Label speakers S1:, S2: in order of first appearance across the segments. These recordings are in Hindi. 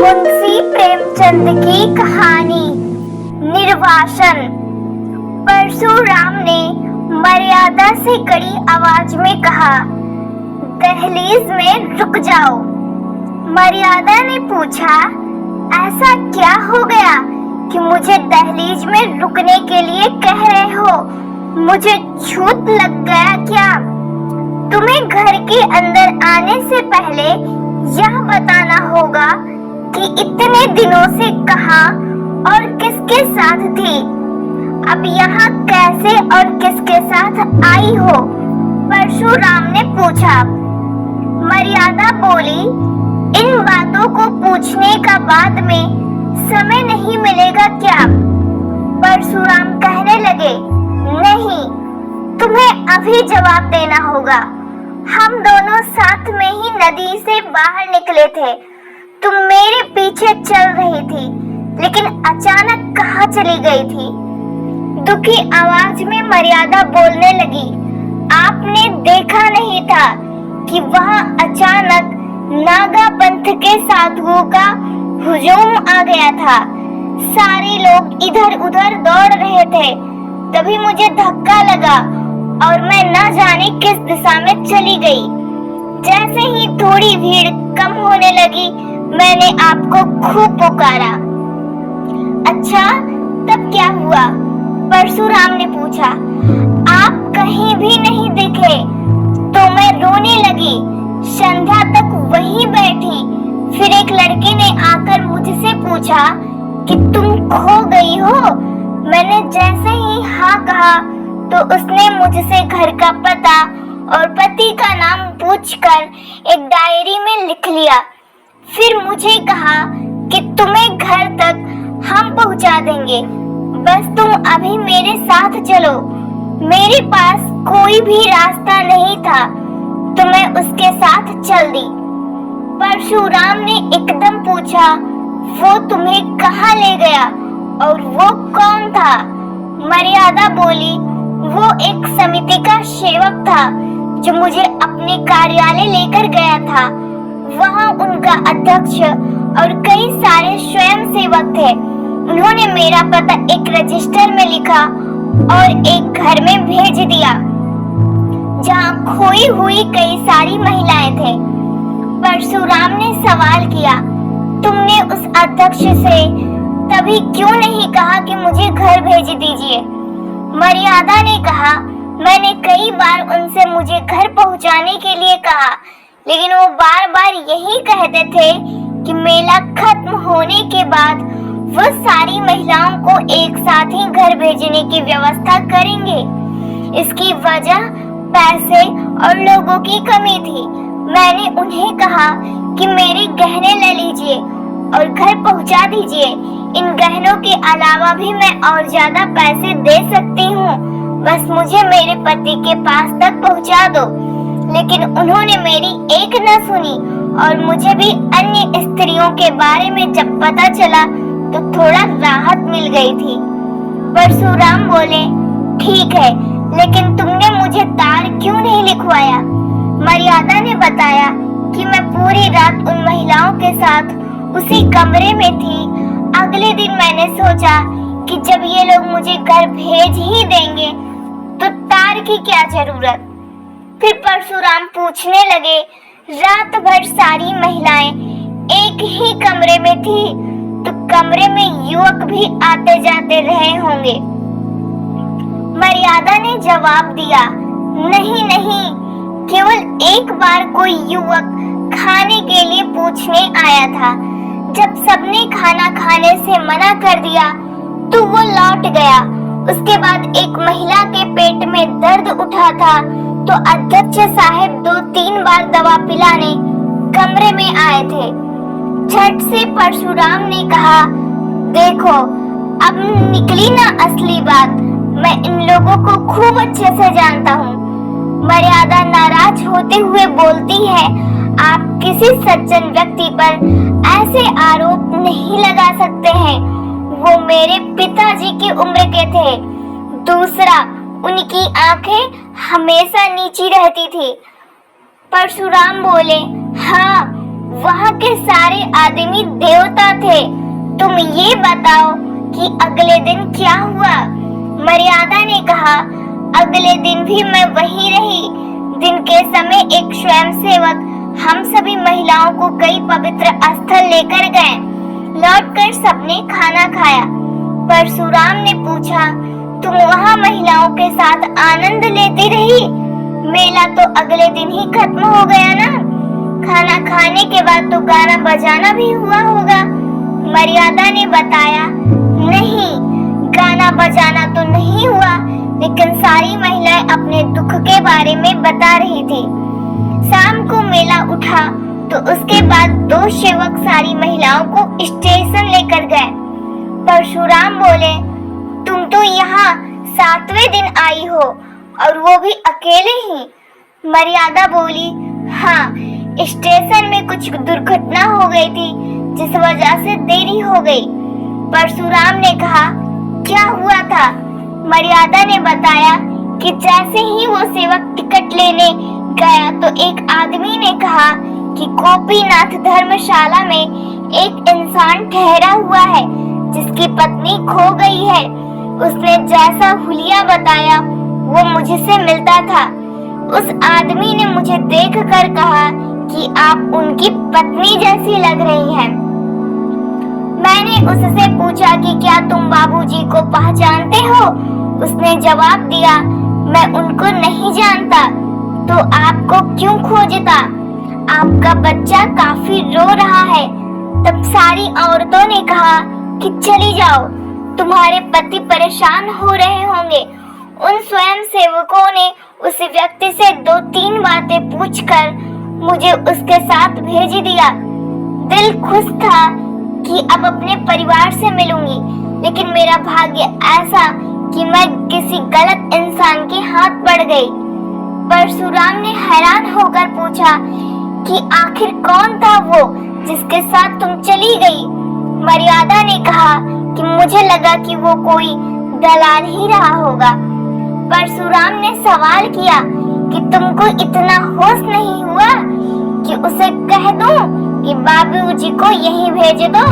S1: मुंशी प्रेमचंद की कहानी निर्वासन। परशुराम ने मर्यादा से कड़ी आवाज में कहा, दहलीज में रुक जाओ। मर्यादा ने पूछा, ऐसा क्या हो गया कि मुझे दहलीज में रुकने के लिए कह रहे हो? मुझे छूत लग गया क्या? तुम्हें घर के अंदर आने से पहले यह बताना होगा कि इतने दिनों से कहाँ और किसके साथ थी। अब यहाँ कैसे और किसके साथ आई हो? परशुराम ने पूछा। मर्यादा बोली, इन बातों को पूछने का बाद में समय नहीं मिलेगा क्या? परशुराम कहने लगे, नहीं, तुम्हें अभी जवाब देना होगा। हम दोनों साथ में ही नदी से बाहर निकले थे। तुम मेरे पीछे चल रही थी, लेकिन अचानक कहाँ चली गई थी? दुखी आवाज में मर्यादा बोलने लगी, आपने देखा नहीं था कि वहाँ अचानक नागा पंथ के साधुओं का हुजूम आ गया था। सारे लोग इधर उधर दौड़ रहे थे, तभी मुझे धक्का लगा और मैं न जाने किस दिशा में चली गई। जैसे ही थोड़ी भीड़ कम होने लगी, मैंने आपको खूब पुकारा। अच्छा, तब क्या हुआ? परशुराम ने पूछा। आप कहीं भी नहीं दिखे तो मैं रोने लगी। संध्या तक वहीं बैठी। फिर एक लड़के ने आकर मुझसे पूछा कि तुम खो गई हो। मैंने जैसे ही हाँ कहा तो उसने मुझसे घर का पता और पति का नाम पूछकर एक डायरी में लिख लिया। फिर मुझे कहा कि तुम्हें घर तक हम पहुंचा देंगे, बस तुम अभी मेरे साथ चलो। मेरे पास कोई भी रास्ता नहीं था तो मैं उसके साथ चल दी। परशुराम ने एकदम पूछा, वो तुम्हें कहाँ ले गया और वो कौन था? मर्यादा बोली, वो एक समिति का सेवक था जो मुझे अपने कार्यालय लेकर गया था। वहाँ उनका अध्यक्ष और कई सारे स्वयं सेवक थे। उन्होंने मेरा पता एक रजिस्टर में लिखा और एक घर में भेज दिया जहाँ खोई हुई कई सारी महिलाएं थे। परशुराम ने सवाल किया, तुमने उस अध्यक्ष से तभी क्यों नहीं कहा कि मुझे घर भेज दीजिए? मर्यादा ने कहा, मैंने कई बार उनसे मुझे घर पहुंचाने के लिए कहा, लेकिन वो बार बार यही कहते थे कि मेला खत्म होने के बाद वो सारी महिलाओं को एक साथ ही घर भेजने की व्यवस्था करेंगे। इसकी वजह पैसे और लोगों की कमी थी। मैंने उन्हें कहा कि मेरे गहने ले लीजिए और घर पहुंचा दीजिए। इन गहनों के अलावा भी मैं और ज्यादा पैसे दे सकती हूँ, बस मुझे मेरे पति के पास तक पहुंचा दो। लेकिन उन्होंने मेरी एक न सुनी और मुझे भी अन्य स्त्रियों के बारे में जब पता चला तो थोड़ा राहत मिल गई थी। परशुराम बोले, ठीक है, लेकिन तुमने मुझे तार क्यों नहीं लिखवाया? मर्यादा ने बताया कि मैं पूरी रात उन महिलाओं के साथ उसी कमरे में थी। अगले दिन मैंने सोचा कि जब ये लोग मुझे घर भेज ही देंगे तो तार की क्या जरूरत। फिर परशुराम पूछने लगे, रात भर सारी महिलाएं एक ही कमरे में थी तो कमरे में युवक भी आते जाते रहे होंगे? मर्यादा ने जवाब दिया, नहीं नहीं, केवल एक बार कोई युवक खाने के लिए पूछने आया था। जब सबने खाना खाने से मना कर दिया तो वो लौट गया। उसके बाद एक महिला के पेट में दर्द उठा था तो अध्यक्ष साहब 2-3 बार दवा पिलाने कमरे में आए थे। झट से परशुराम ने कहा, देखो अब निकली ना असली बात। मैं इन लोगों को खूब अच्छे से जानता हूँ। मर्यादा नाराज होते हुए बोलती है, आप किसी सज्जन व्यक्ति पर ऐसे आरोप नहीं लगा सकते हैं। वो मेरे पिताजी की उम्र के थे। दूसरा, उनकी आंखें हमेशा नीची रहती थी। परशुराम बोले, हाँ, वहाँ के सारे आदमी देवता थे। तुम ये बताओ कि अगले दिन क्या हुआ? मर्यादा ने कहा, अगले दिन भी मैं वहीं रही। दिन के समय एक स्वयंसेवक हम सभी महिलाओं को कई पवित्र स्थल लेकर गए। लौटकर सबने खाना खाया। परशुराम ने पूछा, तुम वहाँ महिलाओं के साथ आनंद लेती रही? मेला तो अगले दिन ही खत्म हो गया ना? खाना खाने के बाद तो गाना बजाना भी हुआ होगा। मर्यादा ने बताया, नहीं, गाना बजाना तो नहीं हुआ, लेकिन सारी महिलाएं अपने दुख के बारे में बता रही थी। शाम को मेला उठा तो उसके बाद 2 सेवक सारी महिलाओं को स्टेशन लेकर गए। परशुराम बोले, तुम तो यहाँ 7वें दिन आई हो और वो भी अकेले ही। मर्यादा बोली, हाँ, स्टेशन में कुछ दुर्घटना हो गई थी जिस वजह से देरी हो गई। परशुराम ने कहा, क्या हुआ था? मर्यादा ने बताया कि जैसे ही वो सेवक टिकट लेने गया तो एक आदमी ने कहा कि गोपीनाथ धर्मशाला में एक इंसान ठहरा हुआ है जिसकी पत्नी खो गई है। उसने जैसा हुलिया बताया वो मुझसे मिलता था। उस आदमी ने मुझे देखकर कहा कि आप उनकी पत्नी जैसी लग रही हैं। मैंने उससे पूछा कि क्या तुम बाबूजी को पहचानते हो? उसने जवाब दिया, मैं उनको नहीं जानता। तो आपको क्यों खोजता? आपका बच्चा काफी रो रहा है। तब सारी औरतों ने कहा कि चली जाओ, तुम्हारे पति परेशान हो रहे होंगे। उन स्वयं सेवकों ने उस व्यक्ति से 2-3 बातें पूछकर मुझे उसके साथ भेज दिया। दिल खुश था कि अब अपने परिवार से मिलूंगी, लेकिन मेरा भाग्य ऐसा कि मैं किसी गलत इंसान के हाथ पड़ गई। परशुराम ने हैरान होकर पूछा कि आखिर कौन था वो जिसके साथ तुम चली गई? मर्यादा ने कहा कि मुझे लगा कि वो कोई दलाल ही रहा होगा। परशुराम ने सवाल किया कि तुमको इतना होश नहीं हुआ कि उसे कह दूं कि बाबूजी को यहीं भेज दो?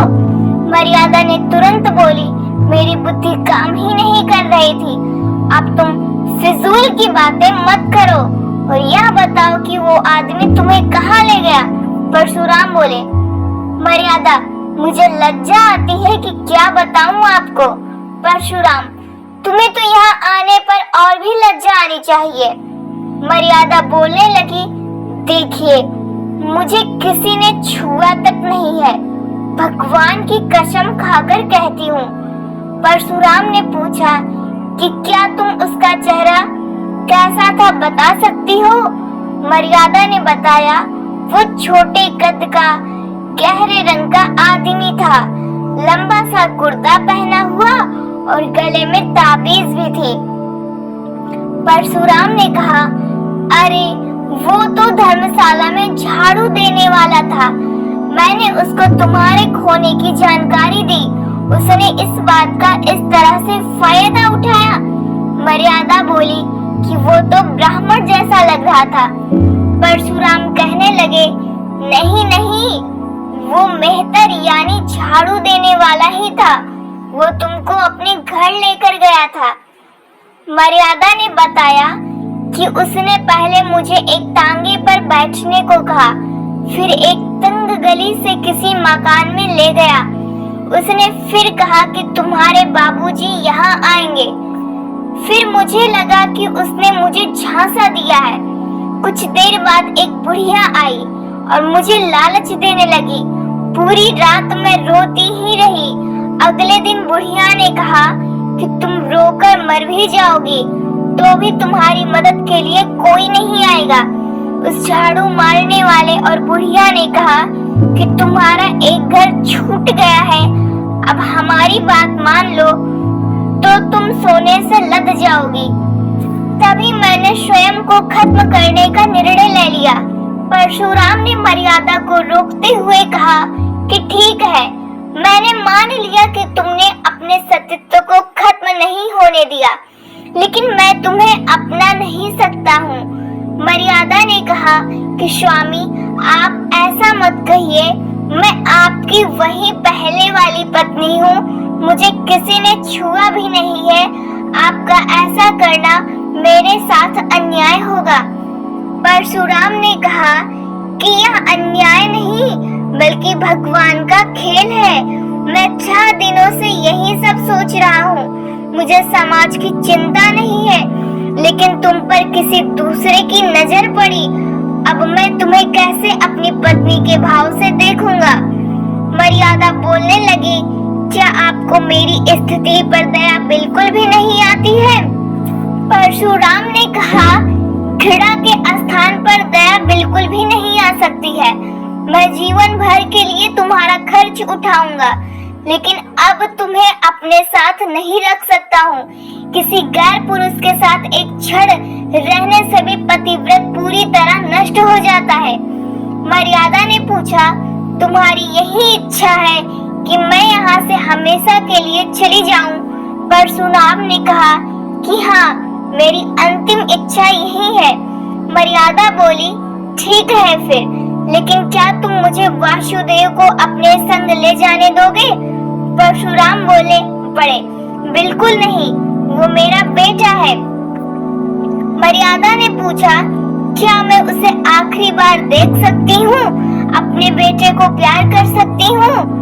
S1: मर्यादा ने तुरंत बोली, मेरी बुद्धि काम ही नहीं कर रही थी। अब तुम फिजूल की बातें मत करो और यह बताओ कि वो आदमी तुम्हें कहाँ ले गया? परशुराम बोले, मर्यादा, मुझे लज्जा आती है कि क्या बताऊं आपको। परशुराम, तुम्हें तो यहाँ आने पर और भी लज्जा आनी चाहिए। मर्यादा बोलने लगी, देखिए, मुझे किसी ने छुआ तक नहीं है, भगवान की कसम खाकर कहती हूँ। परशुराम ने पूछा कि क्या तुम उसका चेहरा कैसा था बता सकती हो? मर्यादा ने बताया, वो छोटे कद का गहरे रंग का आदमी था, लंबा सा कुर्ता पहना हुआ और गले में ताबीज भी थी। परशुराम ने कहा, अरे वो तो धर्मशाला में झाड़ू देने वाला था। मैंने उसको तुम्हारे खोने की जानकारी दी। उसने इस बात का इस तरह से फायदा उठाया। मर्यादा बोली कि वो तो ब्राह्मण जैसा लग रहा था। परशुराम कहने लगे, नहीं नहीं, वो मेहतर यानी झाड़ू देने वाला ही था। वो तुमको अपने घर लेकर गया था। मर्यादा ने बताया कि उसने पहले मुझे एक टांगे पर बैठने को कहा, फिर एक तंग गली से किसी मकान में ले गया। उसने फिर कहा कि तुम्हारे बाबूजी यहाँ आएंगे। फिर मुझे लगा कि उसने मुझे झांसा दिया है। कुछ देर बाद एक बुढ़िया आई और मुझे लालच देने लगी। पूरी रात मैं रोती ही रही। अगले दिन बुढ़िया ने कहा कि तुम रोकर मर भी जाओगी तो भी तुम्हारी मदद के लिए कोई नहीं आएगा। उस झाड़ू मारने वाले और बुढ़िया ने कहा कि तुम्हारा एक घर छूट गया है, अब हमारी बात मान लो तो तुम सोने से लद जाओगी। तभी मैंने स्वयं को खत्म करने का निर्णय ले लिया। परशुराम ने मर्यादा को रोकते हुए कहा कि ठीक है, मैंने मान लिया कि तुमने अपने सतीत्व को खत्म नहीं होने दिया, लेकिन मैं तुम्हें अपना नहीं सकता हूँ। मर्यादा ने कहा कि स्वामी, आप ऐसा मत कहिए, मैं आपकी वही पहले तुम्हारी पत्नी हूँ, मुझे किसी ने छुआ भी नहीं है। आपका ऐसा करना मेरे साथ अन्याय होगा। परशुराम ने कहा कि यह अन्याय नहीं बल्कि भगवान का खेल है। मैं 4 दिनों से यही सब सोच रहा हूँ। मुझे समाज की चिंता नहीं है, लेकिन तुम पर किसी दूसरे की नजर पड़ी। अब मैं तुम्हें कैसे अपनी पत्नी के भाव से देखूंगा। मर्यादा बोलने लगी, क्या आपको मेरी स्थिति पर दया बिल्कुल भी नहीं आती है? परशुराम ने कहा, घृणा के स्थान पर दया बिल्कुल भी नहीं आ सकती है। मैं जीवन भर के लिए तुम्हारा खर्च उठाऊंगा, लेकिन अब तुम्हें अपने साथ नहीं रख सकता हूँ। किसी गैर पुरुष के साथ एक क्षण रहने से भी पतिव्रत पूरी तरह नष्ट हो जाता है। मर्यादा ने पूछा, तुम्हारी यही इच्छा है कि मैं यहाँ से हमेशा के लिए चली जाऊं? परशुराम ने कहा कि हाँ, मेरी अंतिम इच्छा यही है। मर्यादा बोली, ठीक है फिर, लेकिन क्या तुम मुझे वासुदेव को अपने संग ले जाने दोगे? परशुराम बोले, बड़े बिल्कुल नहीं, वो मेरा बेटा है। मर्यादा ने पूछा, क्या मैं उसे आखिरी बार देख सकती हूँ? अपने बेटे को प्यार कर सकती हूँ?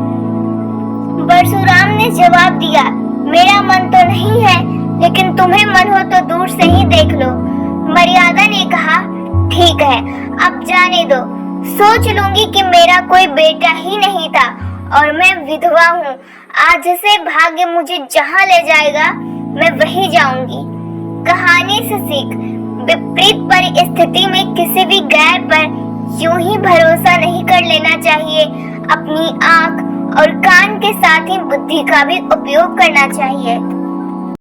S1: परशुराम ने जवाब दिया, मेरा मन तो नहीं है, लेकिन तुम्हें मन हो तो दूर से ही देख लो। मर्यादा ने कहा, ठीक है, अब जाने दो। सोच लूंगी कि मेरा कोई बेटा ही नहीं था और मैं विधवा हूँ। आज से भाग्य मुझे जहाँ ले जाएगा मैं वहीं जाऊंगी। कहानी से सीख, विपरीत परिस्थिति में किसी भी गैर पर यूं ही भरोसा नहीं कर लेना चाहिए। अपनी आंख और कान के साथ ही बुद्धि का भी उपयोग करना चाहिए।